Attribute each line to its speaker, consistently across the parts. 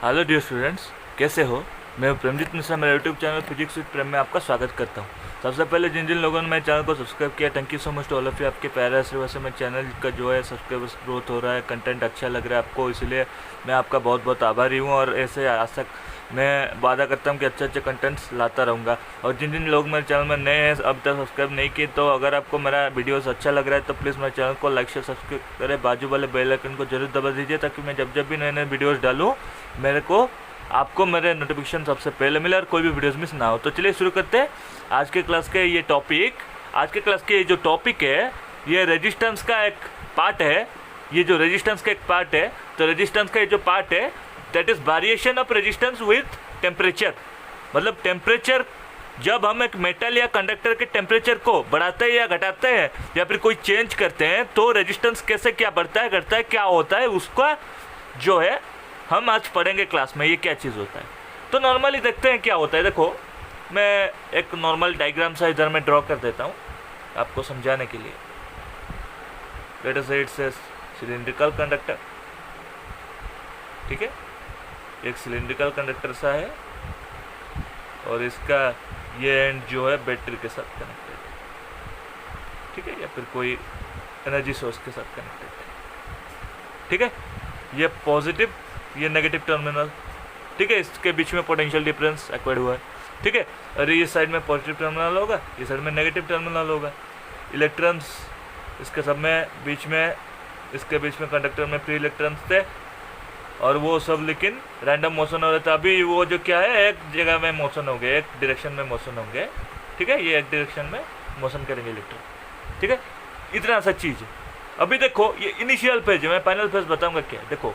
Speaker 1: Hello dear students, कैसे हो। मैं प्रेमजीत मिश्रा, मेरे यूट्यूब चैनल फिजिक्स विद प्रेम में आपका स्वागत करता हूं। सबसे पहले जिन जिन लोगों ने मेरे चैनल को सब्सक्राइब किया, thank you so much to all of you. आपके प्यारे आशीर्वाद से मेरे चैनल का जो है सब्सक्राइबर्स ग्रोथ हो रहा है, कंटेंट अच्छा लग रहा है आपको, इसलिए मैं आपका बहुत बहुत आभारी हूँ। और ऐसे आज तक मैं वादा करता हूँ कि अच्छे अच्छे कंटेंट्स लाता रहूँगा। और जिन जिन लोग मेरे चैनल में नए हैं, अब तक सब्सक्राइब नहीं किए, तो अगर आपको मेरा वीडियोस अच्छा लग रहा है तो प्लीज़ मेरे चैनल को लाइक शेयर सब्सक्राइब करें, बाजू वाले बेल आइकन को जरूर दबा दीजिए, ताकि मैं जब जब भी नए नए वीडियोज़ डालूँ आपको मेरे नोटिफिकेशन सबसे पहले मिले और कोई भी वीडियोस मिस ना हो। तो चलिए शुरू करते हैं आज के क्लास के ये टॉपिक। आज के क्लास के जो टॉपिक है, ये रेजिस्टेंस का एक पार्ट है। ये जो रेजिस्टेंस का एक पार्ट है, तो रेजिस्टेंस का ये जो पार्ट है, that is variation of resistance with temperature. मतलब टेम्परेचर, जब हम एक मेटल या कंडक्टर के टेम्परेचर को बढ़ाते हैं या घटाते हैं या फिर कोई चेंज करते हैं, तो रेजिस्टेंस कैसे क्या बढ़ता है घटता है, क्या होता है, उसका जो है हम आज पढ़ेंगे क्लास में, ये क्या चीज़ होता है। तो नॉर्मली देखते हैं क्या होता है। देखो, मैं एक नॉर्मल डायग्राम सा इधर में ड्रॉ कर देता हूँ आपको समझाने के लिए। लेट अस से इट्स ए सिलिंड्रिकल कंडक्टर, ठीक है। एक सिलिंड्रिकल कंडक्टर सा है और इसका ये एंड जो है बैटरी के साथ कनेक्टेड है, ठीक है, या फिर कोई एनर्जी सोर्स के साथ कनेक्टेड है, ठीक है। ये पॉजिटिव, ये नेगेटिव टर्मिनल, ठीक है। इसके बीच में पोटेंशियल डिफरेंस एक्वायर्ड हुआ है, ठीक है। और ये साइड में पॉजिटिव टर्मिनल होगा, ये साइड में नेगेटिव टर्मिनल होगा। इलेक्ट्रॉन्स इसके सब में बीच में, इसके बीच में कंडक्टर में फ्री इलेक्ट्रॉन्स थे और वो सब लेकिन रैंडम मोशन हो रहा था। अभी वो जो क्या है, एक जगह में मोशन होंगे, एक डायरेक्शन में मोशन होंगे, ठीक है। ये एक डायरेक्शन में मोशन करेंगे इलेक्ट्रॉन, ठीक है। इतना सा चीज़ है। अभी देखो, ये इनिशियल फेज है, मैं फाइनल फेज बताऊंगा क्या है। देखो,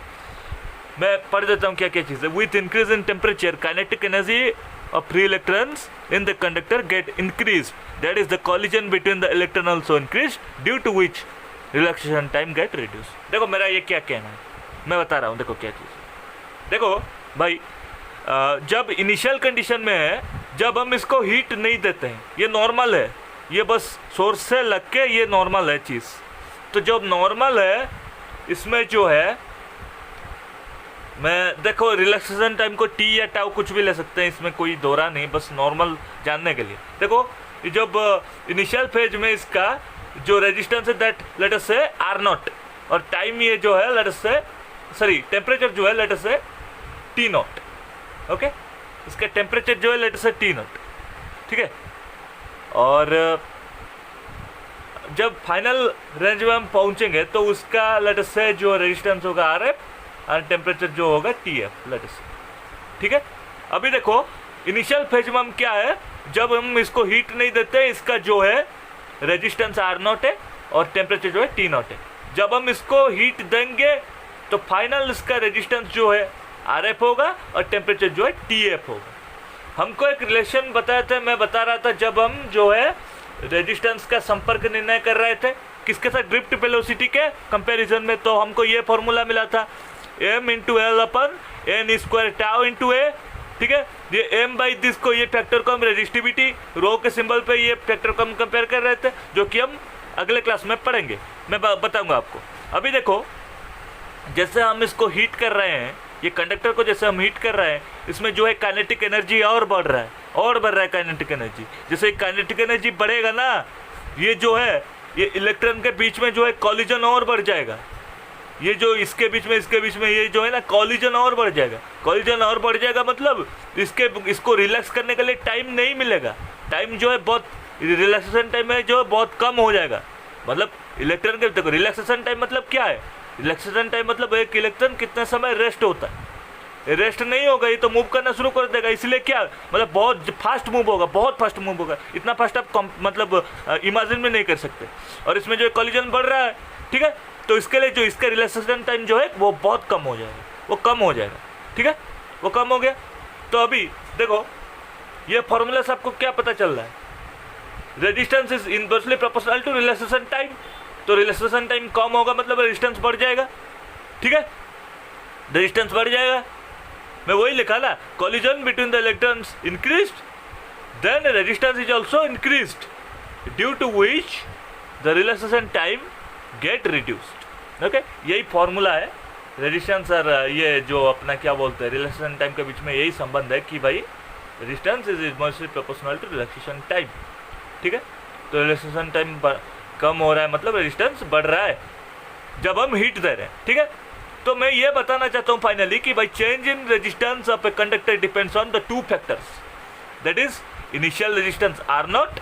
Speaker 1: मैं पढ़ देता हूँ क्या क्या चीज़ है। With increase in temperature, kinetic energy of free electrons in the conductor get increase, that is the collision between the electron also increase, due to which relaxation time get reduce. देखो मेरा ये क्या कहना है, मैं बता रहा हूँ। देखो क्या चीज़, देखो भाई, जब इनिशियल कंडीशन में है, जब हम इसको हीट नहीं देते हैं, ये नॉर्मल है, ये बस सोर्स से लग के ये नॉर्मल है चीज़। तो जब नॉर्मल है, इसमें जो है, मैं देखो रिलैक्सेशन टाइम को टी या टाउ कुछ भी ले सकते हैं, इसमें कोई दौरा नहीं, बस नॉर्मल जानने के लिए। देखो, जब इनिशियल फेज में इसका जो रेजिस्टेंस है, दैट लेट अस से आर नॉट, और टाइम ये जो है लेट अस से, सॉरी टेम्परेचर जो है लेट अस से टी नॉट, ओके। इसका टेम्परेचर जो है लेट अस से टी नॉट, ठीक है। और जब फाइनल रेंज में हम पहुंचेंगे तो उसका लेट अस से जो रेजिस्टेंस होगा आर एफ और टेम्परेचर जो होगा टी एफ, लेट अस से, ठीक है। अभी देखो, इनिशियल फेज में हम क्या है, जब हम इसको हीट नहीं देते, इसका जो है रेजिस्टेंस आर नॉट है और टेम्परेचर जो है टी नॉट है। जब हम इसको हीट देंगे तो फाइनल इसका रेजिस्टेंस जो है आर एफ होगा और टेम्परेचर जो है टी एफ होगा। हमको एक रिलेशन बताया था, मैं बता रहा था, जब हम जो है रेजिस्टेंस का संपर्क निर्णय कर रहे थे किसके साथ, ड्रिफ्ट वेलोसिटी के कंपैरिजन में, तो हमको ये फॉर्मूला मिला था, m into L upon N square tau into A, ठीक है। ये m बाई दिस को, ये फैक्टर को हम रेजिस्टिविटी रो के सिंबल पे ये फैक्टर को हम कंपेयर कर रहे थे, जो कि हम अगले क्लास में पढ़ेंगे, मैं बताऊंगा आपको। अभी देखो, जैसे हम इसको हीट कर रहे हैं, ये कंडक्टर को जैसे हम हीट कर रहे हैं, इसमें जो है काइनेटिक एनर्जी और बढ़ रहा है, और बढ़ रहा है काइनेटिक एनर्जी। जैसे काइनेटिक एनर्जी बढ़ेगा ना, ये जो है, ये इलेक्ट्रॉन के बीच में जो है कॉलिजन और बढ़ जाएगा। ये जो इसके बीच में ये जो है ना, कॉलिजन और बढ़ जाएगा। कॉलिजन और बढ़ जाएगा मतलब इसको रिलैक्स करने के लिए टाइम नहीं मिलेगा। टाइम जो है बहुत, रिलैक्सेशन टाइम है जो है बहुत कम हो जाएगा। मतलब इलेक्ट्रॉन के, देखो रिलैक्सेशन टाइम मतलब क्या है, रिलैक्सेशन टाइम मतलब एक इलेक्ट्रॉन कितना समय रेस्ट होता है। रेस्ट नहीं होगा, ये तो मूव करना शुरू कर देगा। इसलिए क्या, मतलब बहुत फास्ट मूव होगा, बहुत फास्ट मूव होगा। इतना फास्ट आप मतलब इमेजिन भी नहीं कर सकते। और इसमें जो कॉलिजन बढ़ रहा है, ठीक है, तो इसके लिए जो इसका रिलैक्सेशन टाइम जो है वो बहुत कम हो जाएगा, वो कम हो जाएगा, ठीक है, वो कम हो गया। तो अभी देखो, ये फॉर्मूला से आपको क्या पता चल रहा है, resistance is inversely proportional to relaxation time. तो रिलैक्सेशन टाइम कम होगा मतलब रेजिस्टेंस बढ़ जाएगा, ठीक है, रेजिस्टेंस बढ़ जाएगा। मैं वही लिखा ना, collision between the electrons increased, then resistance is also increased, due to which the relaxation time get reduced, okay. यही फॉर्मूला है रेजिस्टेंस और ये जो अपना क्या बोलते हैं रिलैक्सेशन टाइम के बीच में यही संबंध है कि भाई resistance is inversely proportional to relaxation time. ठीक है, तो रिलैक्सेशन टाइम कम हो रहा है मतलब रेजिस्टेंस बढ़ रहा है जब हम हीट दे रहे हैं। ठीक है, तो मैं ये बताना चाहता हूँ फाइनली कि भाई change in resistance of a conductor depends on the two factors, that is initial resistance R not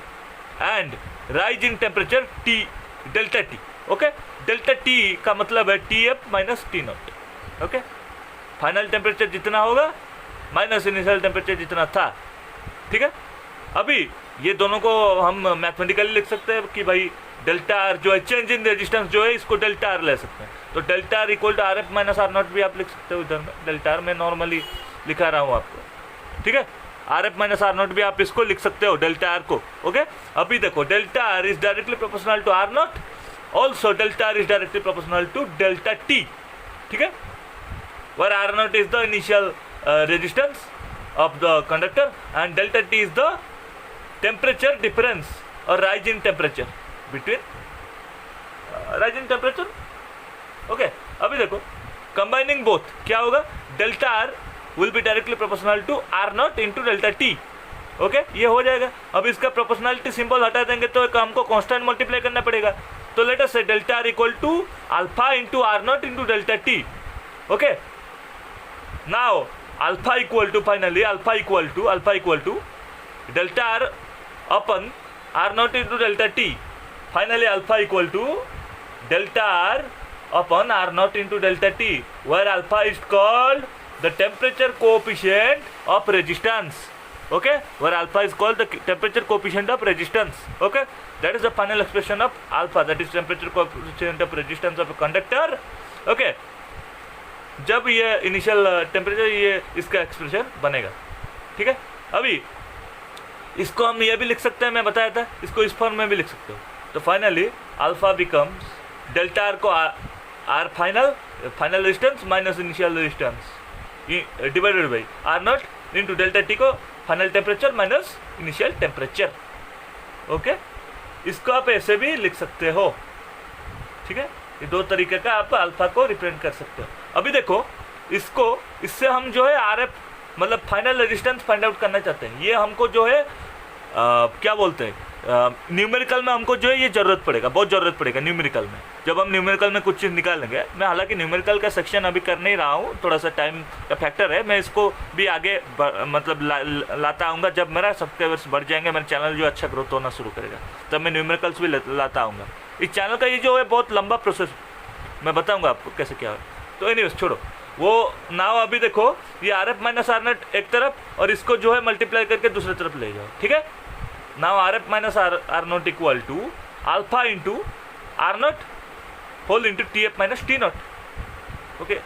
Speaker 1: and rise in temperature T delta T. Okay, delta T का मतलब है T F minus T naught. Okay, final temperature जितना होगा minus initial temperature जितना था। ठीक है, अभी ये दोनों को हम मैथमेटिकली लिख सकते हैं कि भाई डेल्टा आर जो है चेंज इन रेजिस्टेंस जो है इसको डेल्टा आर ले सकते हैं। तो delta R equal to R F minus R naught भी आप लिख सकते हो इधर में। डेल्टा आर मैं नॉर्मली लिखा रहा हूँ आपको। ठीक है, R F minus R naught भी आप इसको लिख सकते हो डेल्टा आर को। ओके, अभी देखो delta R is directly proportional to R naught, also delta R is directly proportional to delta T. ठीक है, where R naught is the initial resistance of the conductor and delta T is the temperature difference or rise in temperature between rise in temperature। okay, अभी देखो combining both क्या होगा, delta R will be directly proportional to R naught into delta T। Okay, ये हो जाएगा। अब इसका proportionality symbol हटा देंगे तो हमको कांस्टेंट मल्टीप्लाई करना पड़ेगा। तो let us say delta R equal to alpha into R not into delta T. Okay, now alpha equal to finally alpha equal to delta r upon r naught into delta t। finally alpha equal to delta r upon r naught into delta t, where alpha is called the temperature coefficient of resistance। okay, where alpha is called the temperature coefficient of resistance। okay, that is the final expression of alpha, that is temperature coefficient of resistance of a conductor। okay, जब ये initial temperature ये इसका expression बनेगा। ठीक है, अभी इसको हम ये भी लिख सकते हैं, मैं बताया था इसको इस फॉर्म में भी लिख सकते हो। तो finally alpha becomes delta R को R final resistance minus initial resistance divided by R not into delta T को final temperature minus initial temperature. Okay, इसको आप ऐसे भी लिख सकते हो। ठीक है, ये दो तरीके का आप अल्फा को रिप्रेजेंट कर सकते हो। अभी देखो इससे हम जो है आर एफ मतलब फाइनल रेजिस्टेंस फाइंड आउट करना चाहते हैं। ये हमको जो है क्या बोलते हैं न्यूमेरिकल में हमको जो है ये ज़रूरत पड़ेगा, बहुत ज़रूरत पड़ेगा न्यूमेरिकल में। जब हम न्यूमेरिकल में कुछ चीज़ निकालेंगे, मैं हालांकि न्यूमेरिकल का सेक्शन अभी कर नहीं रहा हूँ, थोड़ा सा टाइम का फैक्टर है। मैं इसको भी आगे मतलब लाता आऊँगा जब मेरा सब्सक्राइबर्स बढ़ जाएंगे, मेरा चैनल जो अच्छा ग्रोथ होना शुरू करेगा, तब मैं न्यूमेरिकल्स भी लाता आऊँगा। इस चैनल का ये जो है बहुत लंबा प्रोसेस, मैं बताऊँगा आपको कैसे क्या है। तो एनीवेज छोड़ो वो नाव। अभी देखो ये R F minus R naught एक तरफ और इसको जो है मल्टीप्लाई करके दूसरे तरफ ले जाओ। ठीक है, now R F minus R naught equal to alpha into R naught whole into T F minus T naught. Okay,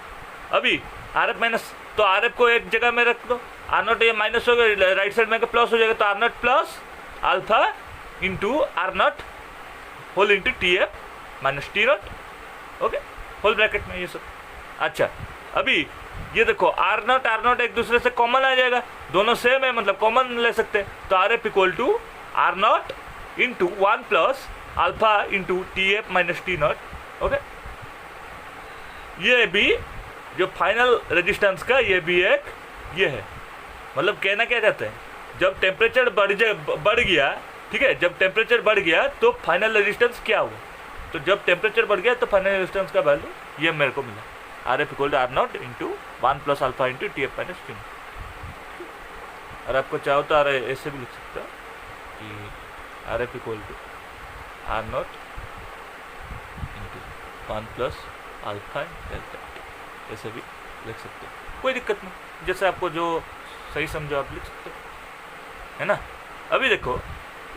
Speaker 1: अभी आर एफ माइनस तो आर एफ को एक जगह में रख दो, आर नॉट ये माइनस हो गया, राइट साइड में प्लस हो जाएगा, तो R naught plus alpha into R naught whole into T F minus T naught. Okay, whole bracket में ये सब। अच्छा, अभी ये देखो आर नॉट एक दूसरे से कॉमन आ जाएगा, दोनों सेम है मतलब कॉमन ले सकते हैं। तो R F equal to R not into 1 plus alpha into T F minus T naught. Okay, ये भी जो फाइनल रेजिस्टेंस का ये भी एक ये है, मतलब कहना क्या चाहते हैं, जब टेम्परेचर बढ़ गया, ठीक है, जब टेम्परेचर बढ़ गया तो फाइनल रेजिस्टेंस क्या हुआ, तो जब टेम्परेचर बढ़ गया तो फाइनल रेजिस्टेंस का वैल्यू ये मेरे को मिला, R F equal to R not into 1 plus alpha into T F minus T. और आपको चाहो तो ऐसे भी लिख सकते हो कि R F equal to R not into 1 plus alpha delta, ऐसे भी लिख सकते हो, कोई दिक्कत नहीं, जैसे आपको जो सही समझो आप लिख सकते हो, है ना। अभी देखो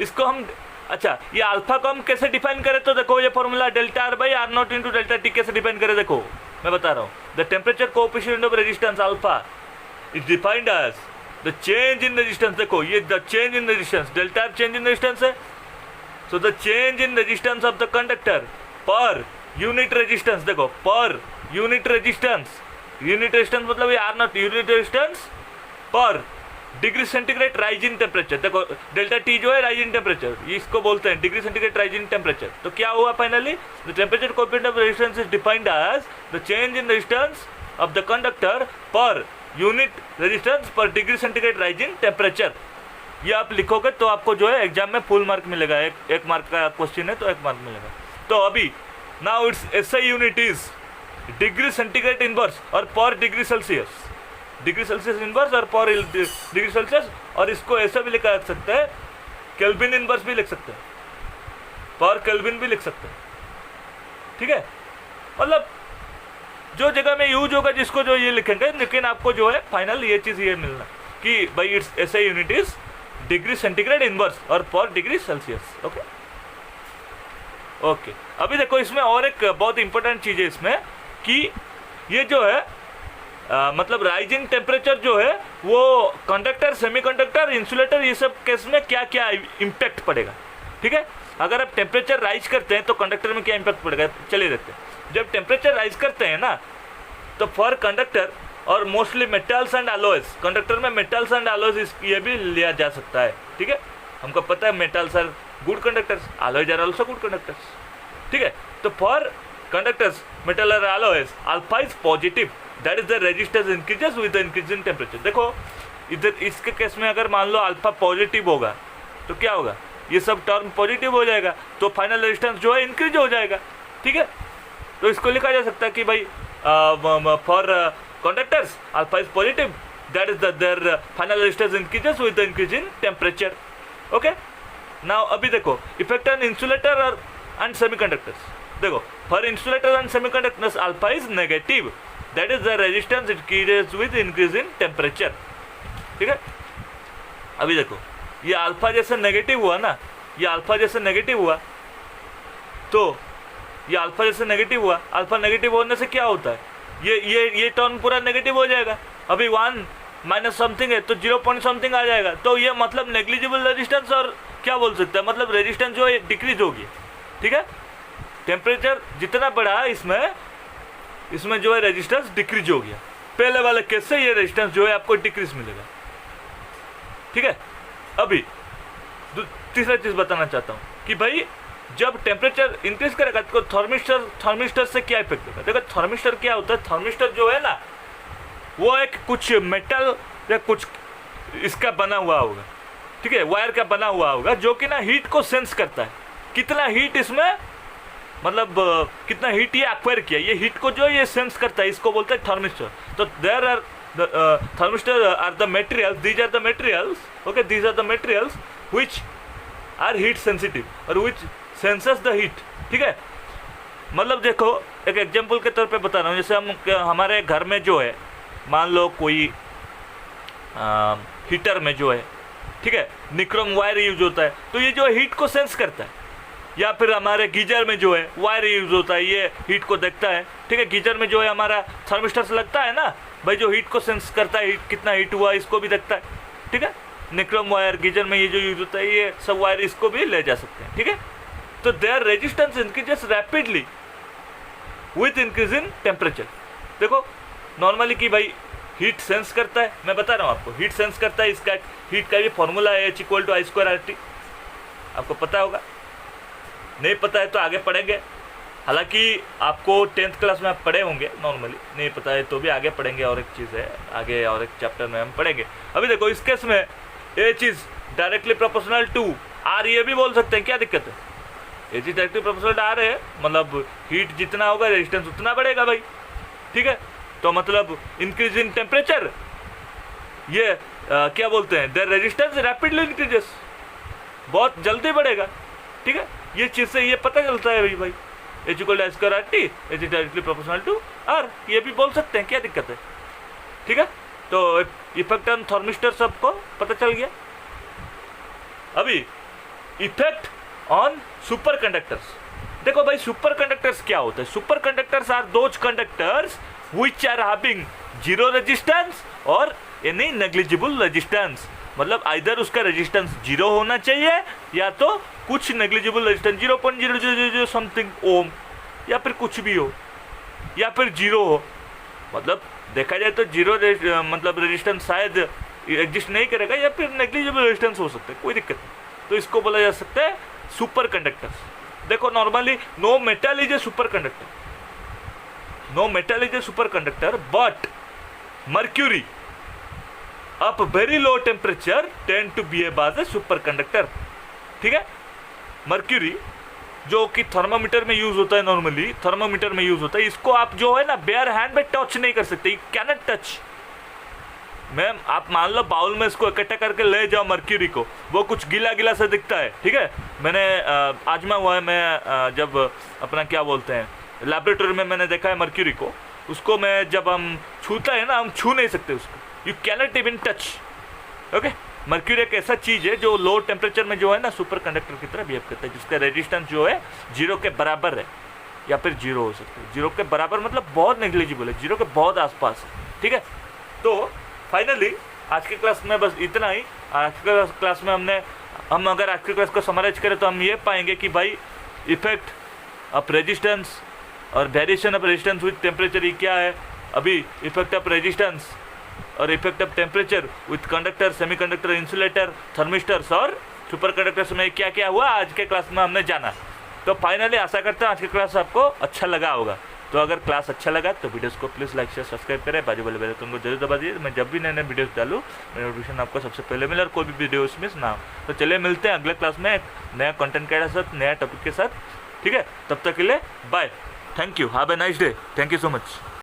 Speaker 1: इसको हम, अच्छा ये अल्फा को हम कैसे डिफाइन करें, तो देखो ये formula delta R by R not into delta T कैसे डिफाइन करें, देखो मैं बता रहा हूँ। The temperature coefficient of resistance alpha is defined as the change in resistance. देखो ये the change in resistance, delta R change in resistance है, so the change in resistance of the conductor per unit resistance. देखो per unit resistance मतलब ये R not unit resistance per degree centigrade rise in temperature. देखो delta T जो है rise in temperature, इसको बोलते हैं degree centigrade rise in temperature. तो क्या हुआ finally, the temperature coefficient of resistance is defined as the change in resistance of the conductor per unit resistance per degree centigrade rise in temperature. ये आप लिखोगे तो आपको जो है एग्जाम में फुल मार्क मिलेगा। एक मार्क का क्वेश्चन है तो 1 मार्क मिलेगा। तो अभी now it's SI unit is degree centigrade inverse और पर degree Celsius, degree Celsius inverse और पर डिग्री सेल्सियस, और इसको ऐसा भी लिखा जा सकता है केल्विन इनवर्स भी लिख सकते हैं, पर केल्विन भी लिख सकते हैं। ठीक है, मतलब जो जगह में यूज होगा जिसको जो ये लिखेंगे, लेकिन आपको जो है फाइनल ये चीज़ ये मिलना कि भाई इट्स ऐसा unit is degree centigrade inverse और पर डिग्री सेल्सियस। ओके ओके, अभी देखो इसमें और एक बहुत इंपॉर्टेंट चीज़ है इसमें कि ये जो है मतलब राइजिंग टेम्परेचर जो है वो कंडक्टर, सेमीकंडक्टर, इंसुलेटर, ये सब केस में क्या क्या इम्पैक्ट पड़ेगा। ठीक है, अगर आप टेम्परेचर राइज करते हैं तो कंडक्टर में क्या इम्पैक्ट पड़ेगा, चलिए देखते हैं। जब टेम्परेचर राइज करते हैं ना तो फॉर कंडक्टर और mostly metals and alloys, conductor में मेटल्स एंड अलॉयज ये भी लिया जा सकता है। ठीक है, हमको पता है metals are good conductors, alloys are also good conductors. ठीक है, तो फॉर कंडक्टर्स मेटल और alloys alpha is positive, that is the resistance increases with the increase in temperature. देखो इधर इसके केस में अगर मान लो अल्फा पॉजिटिव होगा तो क्या होगा, ये सब टर्म पॉजिटिव हो जाएगा तो फाइनल रेजिस्टेंस जो है इंक्रीज हो जाएगा। ठीक है, तो इसको लिखा जा सकता है कि भाई for conductors alpha is positive, that is there final resistance increases with the increase in temperature. Okay, now अभी देखो इफेक्ट ऑन इंसुलेटर और एंड सेमीकंडक्टर्स। देखो for insulator and semiconductors alpha is negative, that is the resistance increases with increase in temperature. ठीक है, अभी देखो ये alpha जैसे नेगेटिव हुआ ना, ये अल्फा जैसे नेगेटिव हुआ तो ये अल्फा जैसे नेगेटिव हुआ, अल्फा नेगेटिव होने से क्या होता है, ये टर्म पूरा नेगेटिव हो जाएगा। अभी 1 माइनस समथिंग है तो 0 पॉइंट समथिंग आ जाएगा, तो ये मतलब नेग्लिजिबल रेजिस्टेंस, और क्या बोल सकते हैं मतलब रेजिस्टेंस जो है डिक्रीज होगी। ठीक है, टेम्परेचर जितना बढ़ा इसमें जो है रेजिस्टेंस डिक्रीज हो गया। पहले वाले केस से ये रेजिस्टेंस जो है आपको डिक्रीज मिलेगा। ठीक है, अभी तीसरा चीज बताना चाहता हूँ कि भाई जब टेम्परेचर इंक्रीज करेगा तो थर्मिस्टर से क्या इफेक्ट होगा। देखो थर्मिस्टर क्या होता है, थर्मिस्टर जो है ना वो एक कुछ मेटल या कुछ इसका बना हुआ होगा। ठीक है, वायर का बना हुआ होगा जो कि ना हीट को सेंस करता है, कितना हीट इसमें मतलब कितना हीट ये एक्वायर किया, ये हीट को जो ये सेंस करता है, इसको बोलते हैं थर्मिस्टर। तो there are thermistor are the materials, these are the materials, okay, these are the materials which are heat sensitive और व्हिच सेंसेस द हीट। ठीक है, मतलब देखो एक एग्जांपल के तौर पे बता रहा हूँ, जैसे हमारे घर में जो है मान लो कोई हीटर में जो है, ठीक है, निक्रोम वायर यूज होता है तो ये जो हीट को सेंस करता है, या फिर हमारे गीजर में जो है वायर यूज होता है, ये हीट को देखता है। ठीक है, गीजर में जो है हमारा थर्मिस्टर से लगता है ना भाई, जो हीट को सेंस करता है, कितना हीट हुआ इसको भी देखता है। ठीक है, निक्रोम वायर गीजर में ये जो यूज होता है, ये सब वायर इसको भी ले जा सकते हैं। ठीक है, तो there resistance increases rapidly with increase in temperature. देखो नॉर्मली कि भाई हीट सेंस करता है, मैं बता रहा हूँ आपको, हीट सेंस करता है, इसका हीट का भी फॉर्मूला है H=I²RT, आपको पता होगा, नहीं पता है तो आगे पढ़ेंगे। हालांकि आपको 10th क्लास में आप पढ़े होंगे, नॉर्मली नहीं पता है तो भी आगे पढ़ेंगे, और एक चीज़ है आगे और एक चैप्टर में हम पढ़ेंगे। अभी देखो इस केस में H is directly proportional to R, ये भी बोल सकते हैं, क्या दिक्कत है, H is directly proportional to R है, मतलब हीट जितना होगा रेजिस्टेंस उतना बढ़ेगा भाई। ठीक है, तो मतलब इंक्रीज इन टेम्परेचर, ये क्या बोलते हैं, देयर रेजिस्टेंस रैपिडली इंक्रीजेस, बहुत जल्दी बढ़ेगा। ठीक है, ये चीज़ से ये पता चलता है भाई H=I²RT, H is directly proportional to R, ये भी बोल सकते हैं, क्या दिक्कत है। ठीक है, तो इफेक्ट ऑन थर्मिस्टर सबको पता चल गया। अभी इफेक्ट ऑन सुपर कंडक्टर्स, देखो भाई सुपर कंडक्टर्स क्या होते हैं, super conductors are those conductors which are having zero resistance और एनी नेग्लिजिबल रेजिस्टेंस, मतलब आइदर उसका रेजिस्टेंस जीरो होना चाहिए या तो कुछ नेग्लिजिबल रेजिस्टेंस 0.000 समथिंग ओम, या फिर कुछ भी हो, या फिर जीरो हो। मतलब देखा जाए तो जीरो मतलब रेजिस्टेंस शायद एग्जिस्ट नहीं करेगा, या फिर नेग्लिजिबल रेजिस्टेंस हो सकता है, कोई दिक्कत नहीं। तो इसको बोला जा सकता है सुपर कंडक्टर। देखो normally no metal is a super conductor, no metal is a super conductor, but mercury up very low temperature tend to behave as a super conductor. ठीक है, मर्क्यूरी जो कि थर्मामीटर में यूज होता है, normally thermometer में use होता है, इसको आप जो है ना बेयर हैंड में टच नहीं कर सकते, you can not touch. Ma'am आप मान लो बाउल में इसको इकट्ठा करके ले जाओ मर्क्यूरी को, वो कुछ गीला गीला सा दिखता है, ठीक है। मैंने आजमा हुआ है, मैं जब अपना क्या बोलते हैं लैबोरेटरी में मैंने देखा है मर्क्यूरी को, उसको मैं जब हम छूता है ना, हम छू नहीं सकते उसको, you can not even touch. Okay, mercury एक ऐसा चीज़ है जो लो टेम्परेचर में जो है ना सुपर कंडक्टर की तरह बिहेव करता है, जिसका रेजिस्टेंस जो है 0 के बराबर है, या फिर 0 हो सकता है। 0 के बराबर मतलब बहुत नेग्लिजिबल है, 0 के बहुत आसपास है। ठीक है, तो फाइनली आज की क्लास में बस इतना ही। आज के क्लास में हम अगर आज की क्लास को समराइज करें तो हम ये पाएंगे कि भाई इफेक्ट ऑफ रेजिस्टेंस और variation of resistance with temperature ये क्या है। अभी इफेक्ट ऑफ रेजिस्टेंस और effect of temperature with conductor, semiconductor, insulator, thermistors और सुपर कंडक्टर्स में क्या क्या हुआ आज के क्लास में हमने जाना। तो फाइनली आशा करता हूँ आज की क्लास आपको अच्छा लगा होगा। तो अगर क्लास अच्छा लगा तो वीडियोस को प्लीज़ लाइक शेयर सब्सक्राइब करें, बाजू वाले बेल आइकन को जरूर दबा दीजिए। मैं जब भी नए नए वीडियोस डालूँ मेरा नोटिफिकेशन आपको सबसे पहले मिले और कोई भी वीडियोस मिस ना हो। तो चलिए मिलते हैं अगले क्लास में एक नया कंटेंट के साथ, नया टॉपिक के साथ। ठीक है, तब तक के लिए bye, thank you, have a nice day, thank you so much.